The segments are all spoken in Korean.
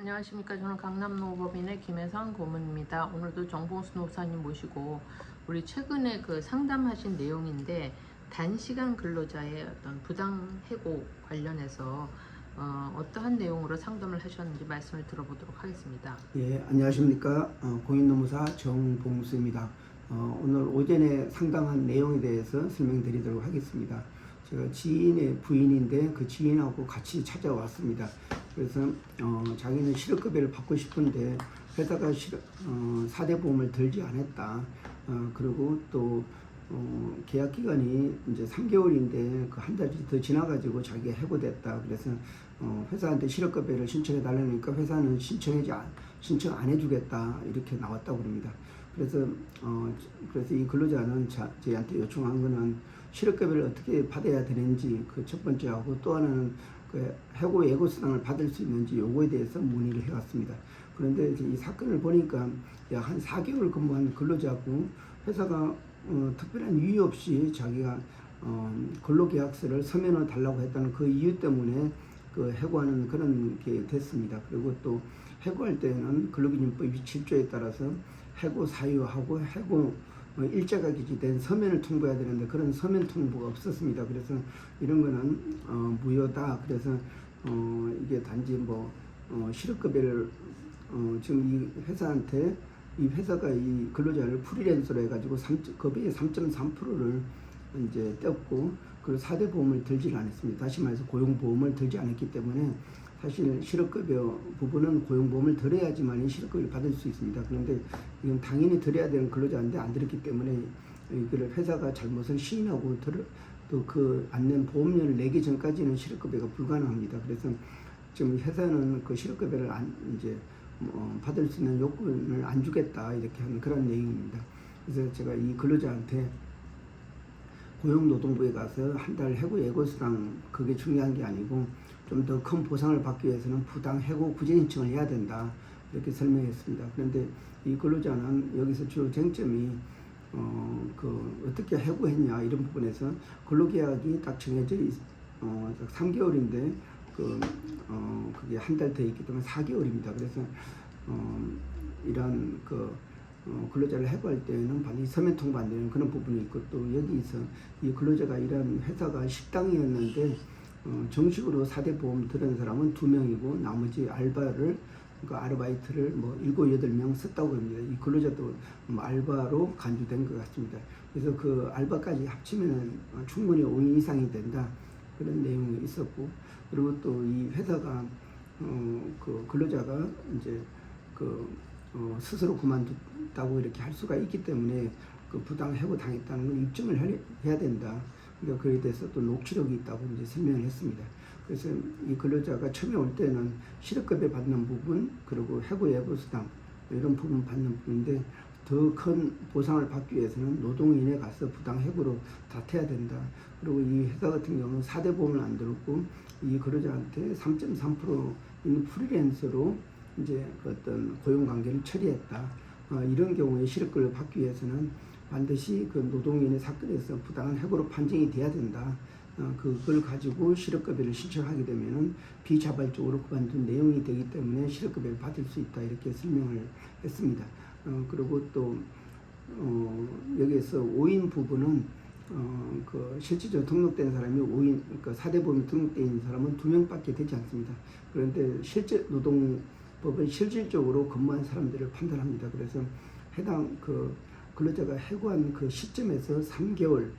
안녕하십니까. 저는 강남노법인의 김혜선 고문입니다. 오늘도 정봉수 노사님 모시고 우리 최근에 그 상담하신 내용인데 단시간 근로자의 어떤 부당 해고 관련해서 어떠한 내용으로 상담을 하셨는지 말씀을 들어보도록 하겠습니다. 예, 안녕하십니까. 공인노무사 정봉수입니다. 오늘 오전에 상담한 내용에 대해서 설명드리도록 하겠습니다. 제가 지인의 부인인데 그 지인하고 같이 찾아왔습니다. 그래서 자기는 실업급여를 받고 싶은데 회사가 4대 보험을 들지 않았다. 그리고 또 계약 기간이 이제 3개월인데 그 한 달이 더 지나가지고 자기가 해고됐다. 그래서 회사한테 실업급여를 신청해 달라니까 회사는 신청 안 해주겠다 이렇게 나왔다고 그럽니다. 그래서 이 근로자는 저희한테 요청한 거는 실업급여를 어떻게 받아야 되는지 그 첫 번째하고 또 하나는 그 해고 예고 수당을 받을 수 있는지 요거에 대해서 문의를 해왔습니다. 그런데 이제 이 사건을 보니까 약 한 4개월 근무한 근로자고 회사가 특별한 이유 없이 자기가 근로계약서를 서면으로 달라고 했다는 그 이유 때문에 그 해고하는 그런 게 됐습니다. 그리고 또 해고할 때는 근로기준법 27조에 따라서 해고 사유하고 해고 일자가 기재된 서면을 통보해야 되는데 그런 서면 통보가 없었습니다. 그래서 이런 거는 무효다. 그래서 이게 단지 실업급여를 지금 이 회사한테 이 회사가 이 근로자를 프리랜서로 해가지고 급여의 3.3%를 이제 떼었고 그리고 4대 보험을 들지 않았습니다. 다시 말해서 고용보험을 들지 않았기 때문에 사실 실업급여 부분은 고용보험을 들어야지만 실업급여를 받을 수 있습니다. 그런데 이건 당연히 들어야 되는 근로자인데 안 들었기 때문에 이거를 회사가 잘못을 시인하고 또 그 안 낸 보험료를 내기 전까지는 실업급여가 불가능합니다. 그래서 지금 회사는 그 실업급여를 받을 수 있는 요건을 안 주겠다 이렇게 하는 그런 내용입니다. 그래서 제가 이 근로자한테 고용노동부에 가서 한 달 해고 예고수당 그게 중요한 게 아니고 좀 더 큰 보상을 받기 위해서는 부당 해고 구제 신청을 해야 된다 이렇게 설명했습니다. 그런데 이 근로자는 여기서 주로 쟁점이 어떻게 해고했냐 이런 부분에서 근로계약이 딱 정해져 3개월인데 그게 한 달 더 있기 때문에 4개월입니다. 그래서 이런 근로자를 해고할 때는 반드시 서면 통보 안 되는 그런 부분이 있고 또 여기서 이 근로자가 일한 회사가 식당이었는데 정식으로 4대 보험 들은 사람은 2명이고 나머지 아르바이트를 7, 8명 썼다고 합니다. 이 근로자도 알바로 간주된 것 같습니다. 그래서 그 알바까지 합치면 충분히 5인 이상이 된다. 그런 내용이 있었고 그리고 또 이 회사가 그 근로자가 이제 스스로 그만뒀다고 이렇게 할 수가 있기 때문에 그 부당 해고 당했다는 걸 입증을 해야 된다. 그러니까 그에 대해서 또 녹취록이 있다고 이제 설명을 했습니다. 그래서 이 근로자가 처음에 올 때는 실업급여 받는 부분 그리고 해고 예고수당 이런 부분 받는 부분인데 더 큰 보상을 받기 위해서는 노동인에 가서 부당 해고로 다퉈야 된다. 그리고 이 회사 같은 경우는 4대 보험을 안 들었고 이 근로자한테 3.3% 있는 프리랜서로 이제 어떤 고용 관계를 처리했다. 이런 경우에 실업급여를 받기 위해서는 반드시 그 노동인의 사건에서 부당한 해고로 판정이 돼야 된다. 그걸 가지고 실업급여를 신청하게 되면은 비자발적으로 그만둔 내용이 되기 때문에 실업급여를 받을 수 있다 이렇게 설명을 했습니다. 그리고 또 여기에서 5인 부분은 실질적으로 등록된 사람이 5인, 그러니까 4대 보험에 등록되어 있는 사람은 2명밖에 되지 않습니다. 그런데 실제 노동법은 실질적으로 근무한 사람들을 판단합니다. 그래서 해당 근로자가 해고한 그 시점에서 3개월,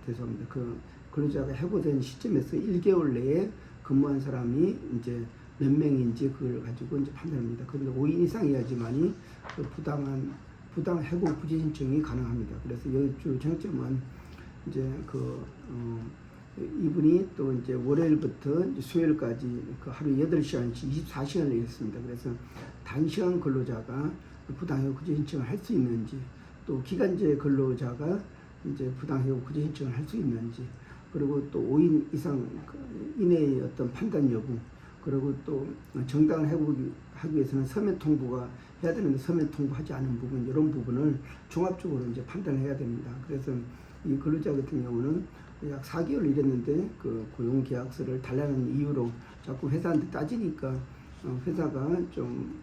죄송합니다. 그 근로자가 해고된 시점에서 1개월 내에 근무한 사람이 이제 몇 명인지 그걸 가지고 이제 판단합니다. 그런데 5인 이상이어야지만이 그 부당 해고 구제 신청이 가능합니다. 그래서 주 쟁점은 이제 이분이 또 이제 월요일부터 이제 수요일까지 하루 8시간씩 24시간을 일했습니다. 그래서 단시간 근로자가 부당해고 구제 신청을 할 수 있는지 또 기간제 근로자가 이제 부당해고 구제 신청을 할 수 있는지 그리고 또 5인 이상 이내의 어떤 판단 여부 그리고 또 정당한 해고하기 위해서는 서면 통보가 해야 되는데 서면 통보하지 않은 부분 이런 부분을 종합적으로 이제 판단을 해야 됩니다. 그래서 이 근로자 같은 경우는 약 4개월 일했는데 그 고용계약서를 달라는 이유로 자꾸 회사한테 따지니까 회사가 좀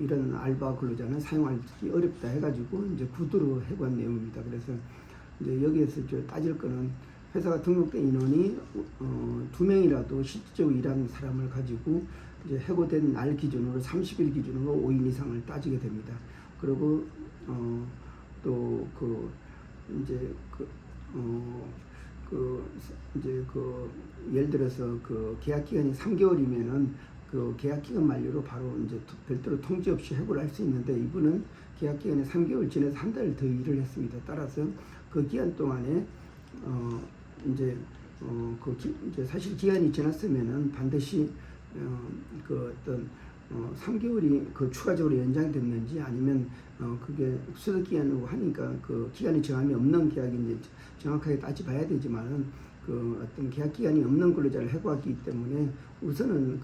이런 알바 근로자는 사용하기 어렵다 해가지고 이제 구두로 해고한 내용입니다. 그래서 이제 여기에서 따질 거는 회사가 등록된 인원이 2명이라도 실질적으로 일하는 사람을 가지고 이제 해고된 날 기준으로 30일 기준으로 5인 이상을 따지게 됩니다. 그리고 또 이제 이제 예를 들어서 계약 기간이 3개월이면은 그 계약 기간 만료로 바로 이제 별도로 통지 없이 해고를 할 수 있는데, 이분은 계약 기간이 3개월 지나서 한 달 더 일을 했습니다. 따라서 그 기간 동안에 이제 이제 사실 기간이 지났으면은 반드시 어떤 3개월이 추가적으로 연장됐는지 아니면 그게 수습 기간이고 하니까 그 기간이 정함이 없는 계약인지 정확하게 따져봐야 되지만은 어떤 계약 기간이 없는 근로자를 해고하기 때문에 우선은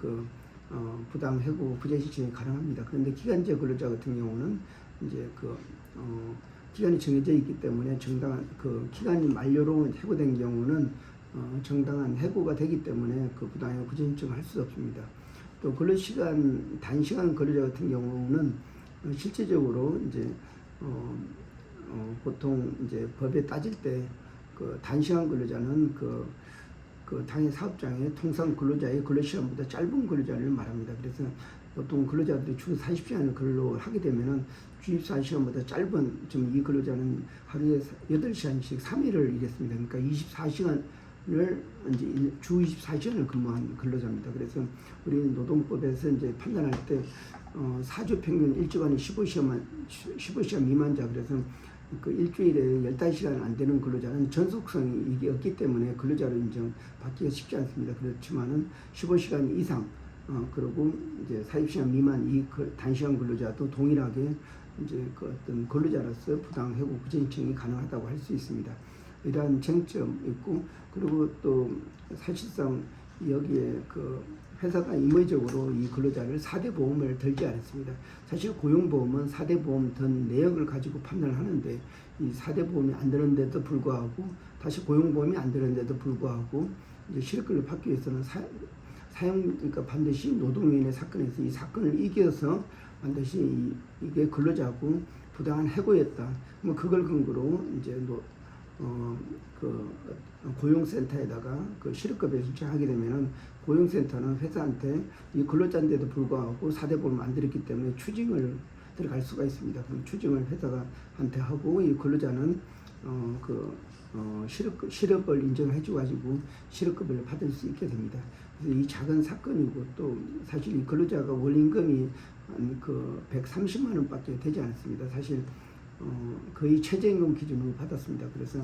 부당 해고 부재 신청이 가능합니다. 그런데 기간제 근로자 같은 경우는 이제 기간이 정해져 있기 때문에 정당한 기간이 만료로 해고된 경우는 정당한 해고가 되기 때문에 부당 해고 부재 신청을 할 수 없습니다. 또 근로시간 단시간 근로자 같은 경우는 실제적으로 이제 보통 이제 법에 따질 때 단시간 근로자는 당해 사업장의 통상 근로자의 근로시간보다 짧은 근로자를 말합니다. 그래서 보통 근로자들이 주 40시간을 근로하게 되면은 주 24시간보다 짧은, 지금 이 근로자는 하루에 8시간씩 3일을 일했습니다. 그러니까 24시간을 이제 주 24시간을 근무한 근로자입니다. 그래서 우리 노동법에서 이제 판단할 때 4주 평균 일주간이 15시간 미만자, 그래서 일주일에 15시간 안 되는 근로자는 전속성이 이게 없기 때문에 근로자로 인정받기가 쉽지 않습니다. 그렇지만은 15시간 이상 그리고 이제 40시간 미만 이 단시간 근로자도 동일하게 이제 어떤 근로자로서 부당 해고 부재 신청이 가능하다고 할 수 있습니다. 이러한 쟁점이 있고, 그리고 또 사실상 여기에 회사가 임의적으로 이 근로자를 4대 보험을 들지 않았습니다. 사실 고용보험은 4대 보험 든 내역을 가지고 판단을 하는데, 이 4대 보험이 안 되는데도 불구하고 다시 고용보험이 안 되는데도 불구하고 이제 실업급여를 받기 위해서는 그러니까 반드시 노동위원회 사건에서 이 사건을 이겨서 반드시 이게 근로자고 부당한 해고였다. 뭐 그걸 근거로 이제 고용센터에다가 실업급여 신청하게 되면은 고용센터는 회사한테 이 근로자인데도 불구하고 4대 보험을 안 들었기 때문에 추징을 들어갈 수가 있습니다. 그럼 추징을 회사가 한테 하고 이 근로자는 실업을 인정해줘 가지고 실업급여를 받을 수 있게 됩니다. 그래서 이 작은 사건이고, 또 사실 이 근로자가 월임금이 130만 원밖에 되지 않습니다. 사실 거의 최저임금 기준으로 받았습니다. 그래서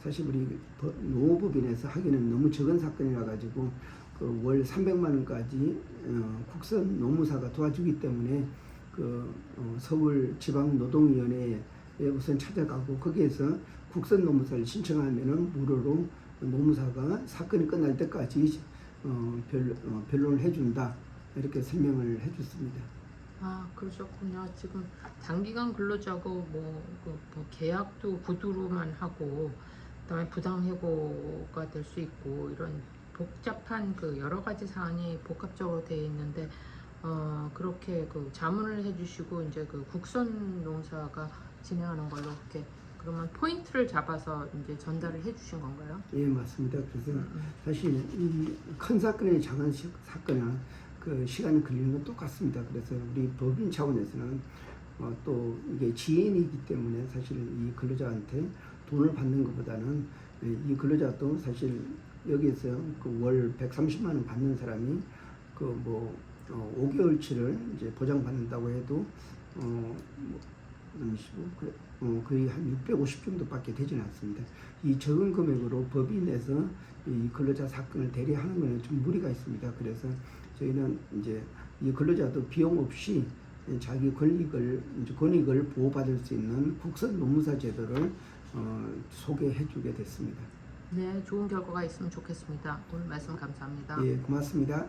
사실 우리 노법인에서 하기는 너무 적은 사건이라 가지고 월 300만 원까지 국선 노무사가 도와주기 때문에 서울지방노동위원회에 우선 찾아가고, 거기에서 국선 노무사를 신청하면은 무료로 노무사가 사건이 끝날 때까지 변론을 해준다, 이렇게 설명을 해줬습니다. 아, 그러셨군요. 지금 단기간 근로자고 계약도 구두로만 하고, 그다음에 부당 해고가 될 수 있고, 이런 복잡한 여러 가지 사안이 복합적으로 되어 있는데, 그렇게 자문을 해주시고 이제 국선 농사가 진행하는 걸로 이렇게, 그러면 포인트를 잡아서 이제 전달을 해주신 건가요? 예, 맞습니다. 그래서 사실 이 큰 사건이나 작은 사건이나 시간이 걸리는 건 똑같습니다. 그래서 우리 법인 차원에서는 또 이게 지인이기 때문에 사실 이 근로자한테 돈을 받는 것보다는 이 근로자도 사실 여기에서 월 130만 원 받는 사람이 5개월치를 이제 보장받는다고 해도 거의 한 650 정도밖에 되지는 않습니다. 이 적은 금액으로 법인에서 이 근로자 사건을 대리하는 것은 좀 무리가 있습니다. 그래서 저희는 이제 이 근로자도 비용 없이 자기 권익을 보호받을 수 있는 국선 노무사 제도를 소개해주게 됐습니다. 네, 좋은 결과가 있으면 좋겠습니다. 오늘 말씀 감사합니다. 예, 고맙습니다.